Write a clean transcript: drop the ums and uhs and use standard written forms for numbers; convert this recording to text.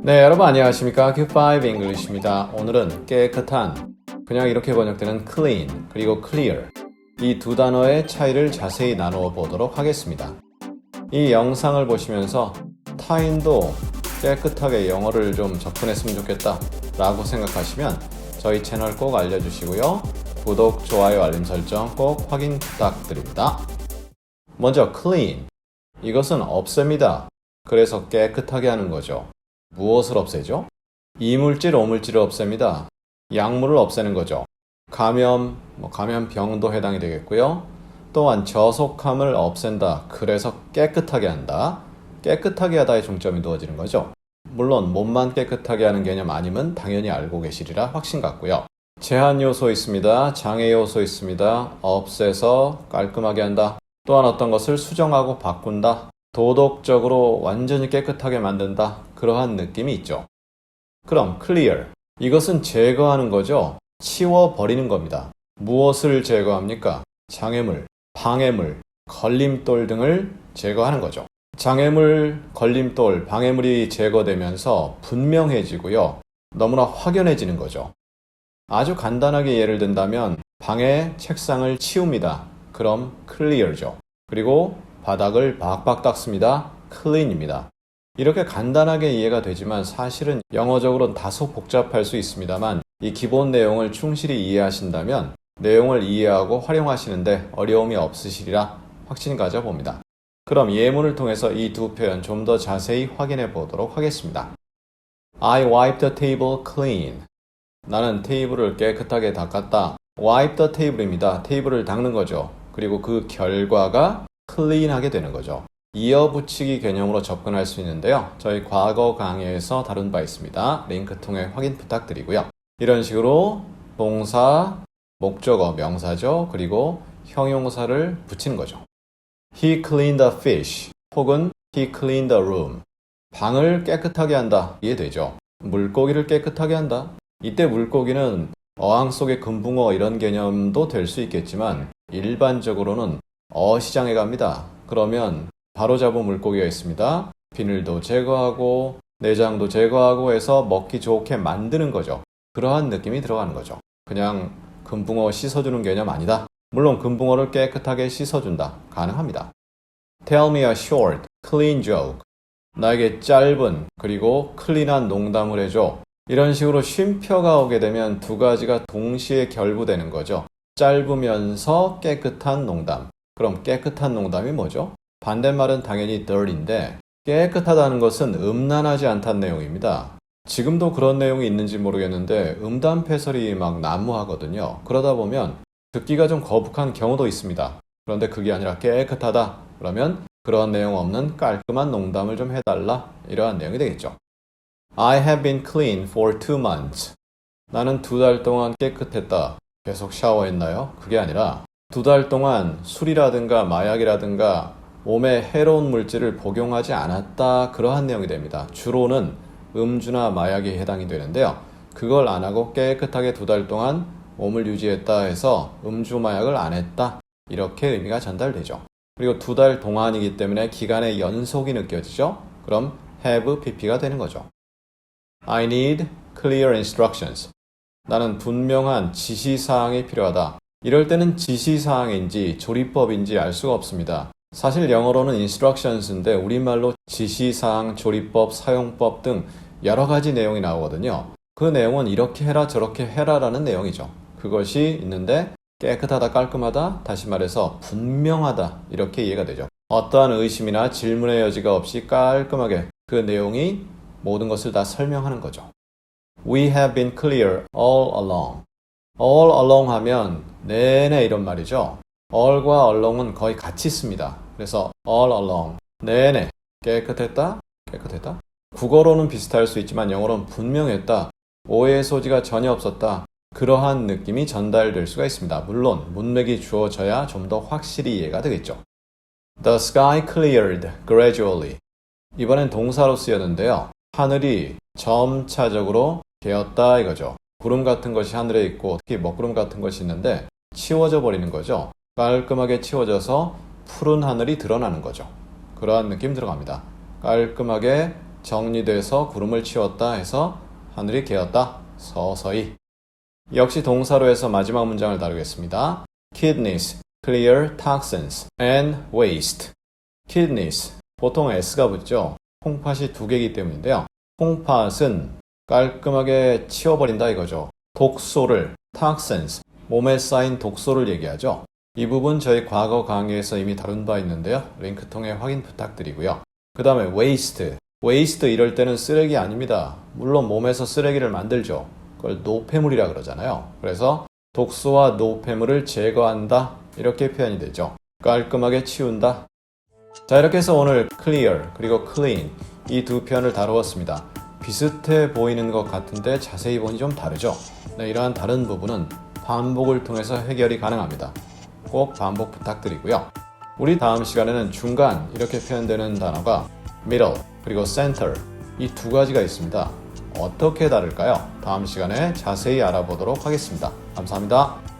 네, 여러분 안녕하십니까? Q5 English입니다. 오늘은 깨끗한, 그냥 이렇게 번역되는 clean, 그리고 clear 이 두 단어의 차이를 자세히 나누어 보도록 하겠습니다. 이 영상을 보시면서 타인도 깨끗하게 영어를 좀 접근했으면 좋겠다 라고 생각하시면 저희 채널 꼭 알려주시고요. 구독, 좋아요, 알림 설정 꼭 확인 부탁드립니다. 먼저 clean, 이것은 없앱니다. 그래서 깨끗하게 하는 거죠. 무엇을 없애죠? 이물질, 오물질을 없앱니다. 약물을 없애는 거죠. 감염병도 해당이 되겠고요. 또한 저속함을 없앤다. 그래서 깨끗하게 한다. 깨끗하게 하다에 중점이 두어지는 거죠. 물론 몸만 깨끗하게 하는 개념 아님은 당연히 알고 계시리라 확신 같고요. 제한 요소 있습니다. 장애 요소 있습니다. 없애서 깔끔하게 한다. 또한 어떤 것을 수정하고 바꾼다. 도덕적으로 완전히 깨끗하게 만든다. 그러한 느낌이 있죠. 그럼 clear, 이것은 제거하는 거죠. 치워버리는 겁니다. 무엇을 제거합니까? 장애물, 방해물, 걸림돌 등을 제거하는 거죠. 장애물, 걸림돌, 방해물이 제거되면서 분명해지고요. 너무나 확연해지는 거죠. 아주 간단하게 예를 든다면 방의 책상을 치웁니다. 그럼 clear죠. 그리고 바닥을 박박 닦습니다. clean입니다. 이렇게 간단하게 이해가 되지만 사실은 영어적으로는 다소 복잡할 수 있습니다만 이 기본 내용을 충실히 이해하신다면 내용을 이해하고 활용하시는데 어려움이 없으시리라 확신 가져봅니다. 그럼 예문을 통해서 이 두 표현 좀 더 자세히 확인해 보도록 하겠습니다. I wiped the table clean. 나는 테이블을 깨끗하게 닦았다. wipe the table입니다. 테이블을 닦는 거죠. 그리고 그 결과가 clean하게 되는 거죠. 이어붙이기 개념으로 접근할 수 있는데요. 저희 과거 강의에서 다룬 바 있습니다. 링크 통해 확인 부탁드리고요. 이런 식으로 동사, 목적어, 명사죠. 그리고 형용사를 붙이는 거죠. He cleaned the fish 혹은 He cleaned the room. 방을 깨끗하게 한다. 이해되죠? 물고기를 깨끗하게 한다. 이때 물고기는 어항 속의 금붕어 이런 개념도 될 수 있겠지만 일반적으로는 어시장에 갑니다. 그러면 바로 잡은 물고기가 있습니다. 비늘도 제거하고 내장도 제거하고 해서 먹기 좋게 만드는 거죠. 그러한 느낌이 들어가는 거죠. 그냥 금붕어 씻어주는 개념 아니다. 물론 금붕어를 깨끗하게 씻어준다. 가능합니다. Tell me a short, clean joke. 나에게 짧은 그리고 클린한 농담을 해줘. 이런 식으로 쉼표가 오게 되면 두 가지가 동시에 결부되는 거죠. 짧으면서 깨끗한 농담. 그럼 깨끗한 농담이 뭐죠? 반대말은 당연히 dirty인데 깨끗하다는 것은 음란하지 않다는 내용입니다. 지금도 그런 내용이 있는지 모르겠는데 음담패설이 막 난무하거든요. 그러다 보면 듣기가 좀 거북한 경우도 있습니다. 그런데 그게 아니라 깨끗하다. 그러면 그런 내용 없는 깔끔한 농담을 좀 해달라. 이러한 내용이 되겠죠. I have been clean for 2 months. 나는 2달 동안 깨끗했다. 계속 샤워했나요? 그게 아니라 2달 동안 술이라든가 마약이라든가 몸에 해로운 물질을 복용하지 않았다. 그러한 내용이 됩니다. 주로는 음주나 마약이 해당이 되는데요. 그걸 안 하고 깨끗하게 2달 동안 몸을 유지했다 해서 음주 마약을 안 했다. 이렇게 의미가 전달되죠. 그리고 2달 동안이기 때문에 기간의 연속이 느껴지죠. 그럼 have pp가 되는 거죠. I need clear instructions. 나는 분명한 지시사항이 필요하다. 이럴 때는 지시사항인지 조리법인지 알 수가 없습니다. 사실 영어로는 instructions인데 우리말로 지시사항, 조리법, 사용법 등 여러 가지 내용이 나오거든요. 그 내용은 이렇게 해라 저렇게 해라라는 내용이죠. 그것이 있는데 깨끗하다, 깔끔하다, 다시 말해서 분명하다 이렇게 이해가 되죠. 어떠한 의심이나 질문의 여지가 없이 깔끔하게 그 내용이 모든 것을 다 설명하는 거죠. We have been clear all along. all along 하면 내내 이런 말이죠. all과 along은 거의 같이 씁니다. 그래서 all along, 내내 깨끗했다, 깨끗했다. 국어로는 비슷할 수 있지만 영어로는 분명했다, 오해의 소지가 전혀 없었다. 그러한 느낌이 전달될 수가 있습니다. 물론 문맥이 주어져야 좀 더 확실히 이해가 되겠죠. The sky cleared gradually. 이번엔 동사로 쓰였는데요. 하늘이 점차적으로 개었다 이거죠. 구름 같은 것이 하늘에 있고 특히 먹구름 같은 것이 있는데 치워져 버리는 거죠. 깔끔하게 치워져서 푸른 하늘이 드러나는 거죠. 그러한 느낌 들어갑니다. 깔끔하게 정리돼서 구름을 치웠다 해서 하늘이 개었다. 서서히. 역시 동사로 해서 마지막 문장을 다루겠습니다. Kidneys clear toxins and waste. Kidneys 보통 S가 붙죠. 콩팥이 두 개이기 때문인데요. 콩팥은 깔끔하게 치워버린다 이거죠. 독소를 toxins 몸에 쌓인 독소를 얘기하죠. 이 부분 저희 과거 강의에서 이미 다룬 바 있는데요. 링크 통해 확인 부탁드리고요. 그 다음에 waste 이럴 때는 쓰레기 아닙니다. 물론 몸에서 쓰레기를 만들죠. 그걸 노폐물이라 그러잖아요. 그래서 독소와 노폐물을 제거한다 이렇게 표현이 되죠. 깔끔하게 치운다. 자, 이렇게 해서 오늘 clear 그리고 clean 이 두 표현을 다루었습니다. 비슷해 보이는 것 같은데 자세히 보니 좀 다르죠. 네, 이러한 다른 부분은 반복을 통해서 해결이 가능합니다. 꼭 반복 부탁드리고요. 우리 다음 시간에는 중간 이렇게 표현되는 단어가 middle 그리고 center 이 두 가지가 있습니다. 어떻게 다를까요? 다음 시간에 자세히 알아보도록 하겠습니다. 감사합니다.